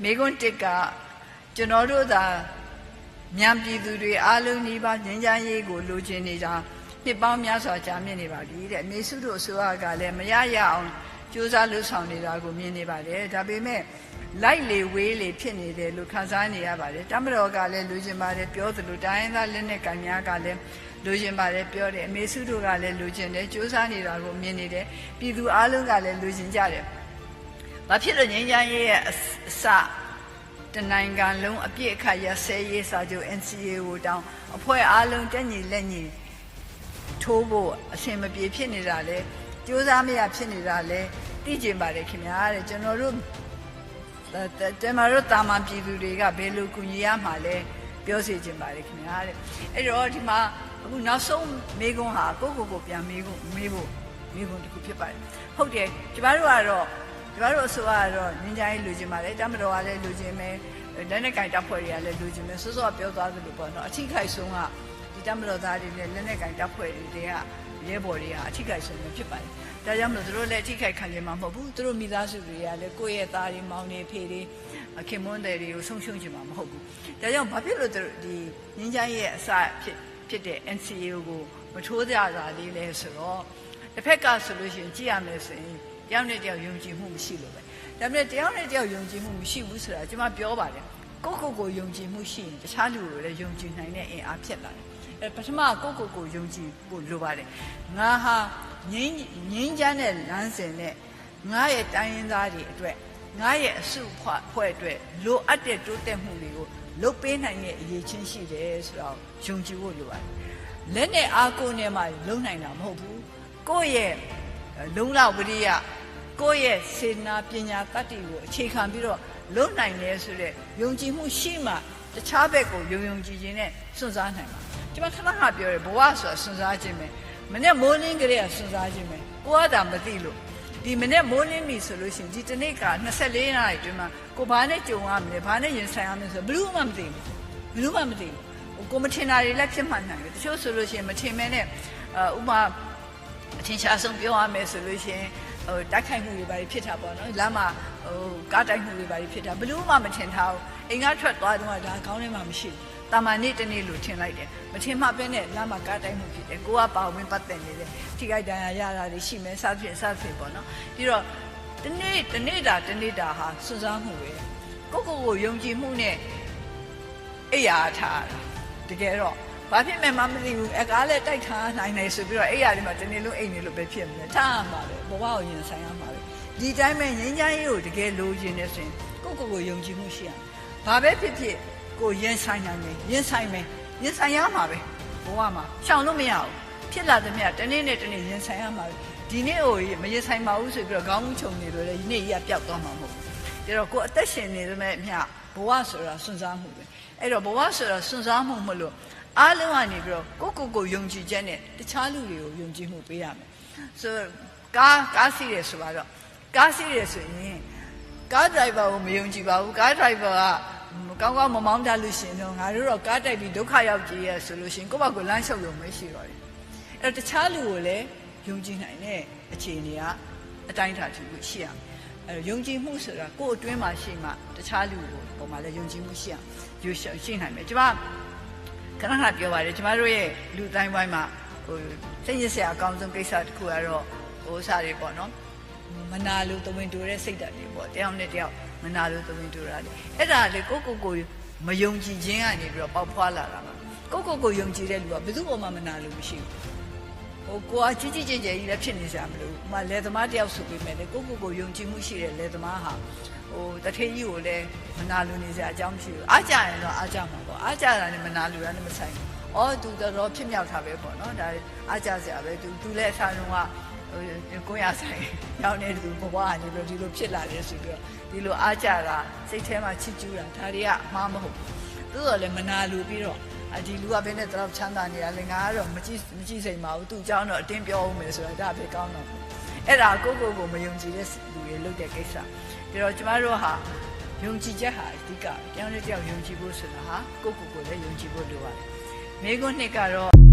မေကွန်းတစ်ကကျွန်တော်တို့သာမြန်ပြည်သူတွေအားလုံးဒီပါငြိမ်းချမ်းရေးကိုလိုချင်နေကြနှစ်ပေါင်းများစွာကြာမြင့်နေပါပြီတဲ့အမေစုတို့အစိုးရကလည်းမရအောင်ကြိုးစားလှုပ်ဆောင်နေတာကိုမြင်နေပါတယ်ဒါပေမဲ့လိုက်လေဝေးလေဖြစ်နေတယ်လို့ခန်းစားနေရပါတယ်တမတော်ကလည်းလိုချင်ပါတယ်ပြောသလိုတိုင်းသားလက်နဲ့ကံများကလည်းလိုချင်ပါတယ်ပြောတယ်အမေစုတို့ကလည်းလိုချင်တယ်ကြိုးစားနေတာကိုမြင်နေတယ်ပြည်သူအားလုံးကလည်းလိုချင်ကြတယ်ဘာဖြစ်လို့ငြိမ်းချမ်းရေးရဲ့အစတနိုင်ငံလုံးအပြည့်အခါရဆဲရေးစာချုပ် NCA ကိုတောင်းအဖွဲ့အားလုံးတက်ညီလက်ညီထိုးဖို့အဆင်မပြေဖြစ်နေတာလဲကြိုးစားမရဖြစ်နေတာလဲသိကျင်ပါတယ်ခင်ဗျာတဲ့ကျွန်တော်တို့တာမန်ပြည်သူတွေကဘယ်လိုကူညီရမှာလဲပြောစီကျင်ပါတယ်ခင်ဗျာတဲ့အဲ့တော့ဒီမှာအခုနောက်ဆုံးမေကွန်းဟာကိုပြန်မေကွန်းတစ်ခုဖြစ်ပါတယ်ဟုတ်တယ်ကျမတို့အစိုးရကတော့ငင်းကြိုင်းလူချင်းပါလေတမတော်ကလည်းလူချင်းပဲလက်နဲ့ကင်တပ်ဖွဲ့တွေကလည်းလူချင်းပဲစောစောပြောသွားသလိုပေါ့နော်အထိခိုက်ဆုံးကဒီတမတော်သားတွေနဲ့လက်နဲ့ကင်တပ်ဖွဲ့တွေကရဲဘော်တွေကအထိခိုက်ဆုံးပဲဖြစ်ပါတယ်ဒါကြောင့်မလို့သူတို့လည်းအထိခိုက်ခံကြမှာမဟုတ်ဘူးသူတို့မိသားစုတွေကလည်းကိုယ့်ရဲ့သားတွေမောင်တွေဖေတွေခင်မွန်းတွေကိုဆုံးရှုံးကြမှာမဟုတ်ဘူးဒါကြောင့်ဘာဖြစ်လို့ဒီငင်းကြိုင်းရဲ့အစဖြစ်တဲ့ NCA ကိုမထိုးကြတာလေးလဲဆိုတော့တစ်ဖက်ကဆိုလို့ရှိရင်ကြည့်ရမယ်ဆိုရင်တယောက်နဲ့တယောက်ယုံကြည်မှုမရှိလို့ပဲဒါပေမဲ့တယောက်နဲ့တယောက်ယုံကြည်မှုမရှိဘူးဆိုတာကျွန်မပြောပါတယ်ကိုယုံကြည်မှုရှိရင်တခြားလူတွေလည်းယုံကြည်နိုင်တဲ့အင်အားဖြစ်လာတယ်ပထမကိုယုံကြည်ဖို့လိုပါတယ်ငါဟာငြင်းချမ်းတဲ့လမ်းစဉ်နဲ့ငါရဲ့တိုင်းရင်းသားတွေအတွက်ငါရဲ့အစုဖွဲ့အတွက်လိုအပ်တဲ့တိုးတက်မှုတွေကိုလုပ်ပေးနိုင်တဲ့အရေးချင်းရှိတယ်ဆိုတော့ယုံကြည်ဖို့လိုပါတယ်လက်နဲ့အားကိုးနဲ့မှလုံနိုင်တာမဟုတ်ဘူးကိုယ့်ရဲ့လုံလောက်ဝိရိယကိုယ့်ရဲ့စေနာပညာတတ္တိကိုအခြေခံပြီးတော့လုံနိုင်တယ်ဆိုတဲ့ယုံကြည်မှုရှိမှတခြားဘက်ကိုယုံကြည်ခြင်းနဲ့စွန့်စားနိုင်မှာကျွန်မခဏပြောတယ်ဘဝဆိုတာစွန့်စားခြင်းပဲမနေ့မိုးလင်းကလေးကစွန့်စားခြင်းပဲကိုကတာမသိလို့ဒီမနေ့မိုးလင်းပြီဆိုလို့ရှိရင်ဒီတနေ့က24နာရီအတွင်းမှာကိုဘာနဲ့ကြုံရမလဲဘာနဲ့ရင်ဆိုင်ရမလဲဆိုဘယ်လို့မှမသိဘူးကိုမထင်တာတွေလည်းဖြစ်မှနိုင်တယ်တချို့ဆိုလို့ရှိရင်မထင်မဲနဲ့ဥမာအထင်ရှားဆုံးပြောရမယ်ဆိုလို့ရှိရင်တိုက်ခိုက်မှုတွေပါဖြစ်တာပေါ့နော်လမ်းမှာကားတိုက်မှုတွေပါဖြစ်တာဘယ်လို့မှမထင်ထားဘူးအိမ်ကထွက်သွားတော့ဒါခေါင်းထဲမှာမရှိဘူးတာမန်နေ့တနေ့လို့ထင်လိုက်တယ်မထင်မှပဲနဲ့လမ်းမှာကားတိုက်မှုဖြစ်တယ်ကိုကပါဝင်ပတ်သက်နေတယ်ထိခိုက်ဒဏ်ရာရတာတွေရှိမယ်စသဖြင့်ပေါ့နော်ပြီးတော့တနေ့တာဟာစွန့်စားမှုပဲကိုယုံကြည်မှုနဲ့အိယာထားတကယ်တော့ဘာဖြစ်မှမသိဘူးအကားလည်းတိုက်ထားနိုင်တယ်ဆိုပြီးတော့အဲ့ရဒီမှာတနေ့လုံးအိမ်နေလို့ပဲဖြစ်နေတယ်ထားရမှာပဲဘဝကိုရင်ဆိုင်ရမှာပဲဒီတိုင်းပဲငြိမ်းချမ်းရေးကိုတကယ်လိုချင်နေဆိုရင်ကိုယုံကြည်မှုရှိရမယ်ဘာပဲဖြစ်ကိုရင်ဆိုင်နိုင်တယ်ရင်ဆိုင်ရမှာပဲဘဝမှာရှောင်လို့မရဘူးဖြစ်လာတဲ့မြတ်တနေ့နဲ့တနေ့ရင်ဆိုင်ရမှာပဲဒီနေ့ကိုမရင်ဆိုင်ပါဘူးဆိုပြီးတော့ခေါင်းမချုံနေလို့လေဒီနေ့ကြီးကပျောက်သွားမှာမဟုတ်ဘူးဒါတော့ကိုအသက်ရှင်နေတဲ့မြတ်ဘဝဆိုတာစွန့်စားမှုပဲအဲ့တော့ဘဝဆိုတာစွန့်စားမှုမလို့အားလုံးကနေပြီးတော့ကိုယုံကြည်ချက်နဲ့တခြားလူတွေကိုယုံကြည်မှုပေးရမယ်ဆိုကားစီးတယ်ဆိုတော့ကားစီးတယ်ဆိုရင်ကားဒရိုင်ဘာကိုမယုံကြည်ပါဘူးကားဒရိုင်ဘာကကောင်းမမောင်းတတ်လို့ရှိရင်တော့ငါတို့တော့ကားတိုက်ပြီးဒုက္ခရောက်ကြရဆိုလို့ရှိရင်ကိုယ့်ဘာကိုလမ်းလျှောက်ရုံပဲရှိတော့တယ်အဲ့တော့တခြားလူကိုလည်းယုံကြည်နိုင်တဲ့အခြေအနေကအတိုင်းအတာတစ်ခုရှိရမယ်အဲ့ယုံကြည်မှုဆိုတာကိုယ့်အတွင်းမှာရှိမှတခြားလူကိုပုံမှန်လည်းယုံကြည်မှုရှိနိုင်မယ်ကျွန်မခဏပြောပါတယ်ကျမတို့ရဲ့လူတိုင်းပိုင်းမှာစိတ်ရစရာအကောင်းဆုံးကိစ္စတစ်ခုကတော့စားတွေပေါ့နော်မနာလို့တဝင်းတူတဲ့စိတ်ဓာတ်တွေပေါ့တယောက်နဲ့တယောက်မနာလို့တဝင်းတူတာလေအဲ့ဒါလေကိုမယုံကြည်ခြင်းကနေပြီးတော့ပေါက်ဖွာလာတာပါကိုယုံကြည်တဲ့လူကဘယ်သူ့ပေါ်မှာမနာလို့မရှိဘူးကိုကကြီးကြီးကျယ်ကြီးလည်းဖြစ်နေကြမလို့ဥမာလယ်သမားတယောက်ဆိုပေမဲ့လေကိုယုံကြည်မှုရှိတဲ့လယ်သမားဟာတထေးကြီးကိုလည်းမနာလိုနေစရာအကြောင်းမရှိဘူးအားကြရင်တော့အားကြမှာပေါ့အားကြတာနဲ့မနာလိုတာနဲ့မဆိုင်ဘူးသူတော်ဖြစ်မြောက်တာပဲပေါ့နော်ဒါအားကြစရာပဲသူလည်းအစားလုံးကကိုရဆိုင်ရောက်နေသူဘဝကနေပြီးဒီလိုဖြစ်လာတယ်ဆိုပြီးတော့ဒီလိုအားကြတာစိတ်ထဲမှာချစ်ကျူးတာဒါတွေကအမှားမဟုတ်ဘူးသို့တော်လည်းမနာလိုပြီးတော့ဒီလူကဘယ်နဲ့တော့ချမ်းသာနေရလဲငါကတော့မကြည့်စိမ်ပါဘူးသူ့အကြောင်းတော့အတင်းပြောအောင်မယ်ဆိုတာဒါပဲကောင်းတော့အဲ့ဒါကိုမယုံကြည်တဲ့လူတွေလုပ်တဲ့ကိစ္စဒါတော့ကျမတို့ဟာယုံကြည်ချက်ဟာအဓိကတယောက်နဲ့တယောက်ယုံကြည်ဖို့ဆိုတာဟာကိုလည်းယုံကြည်ဖို့လိုပါတယ်မိကုန်းနှစ်ကတော့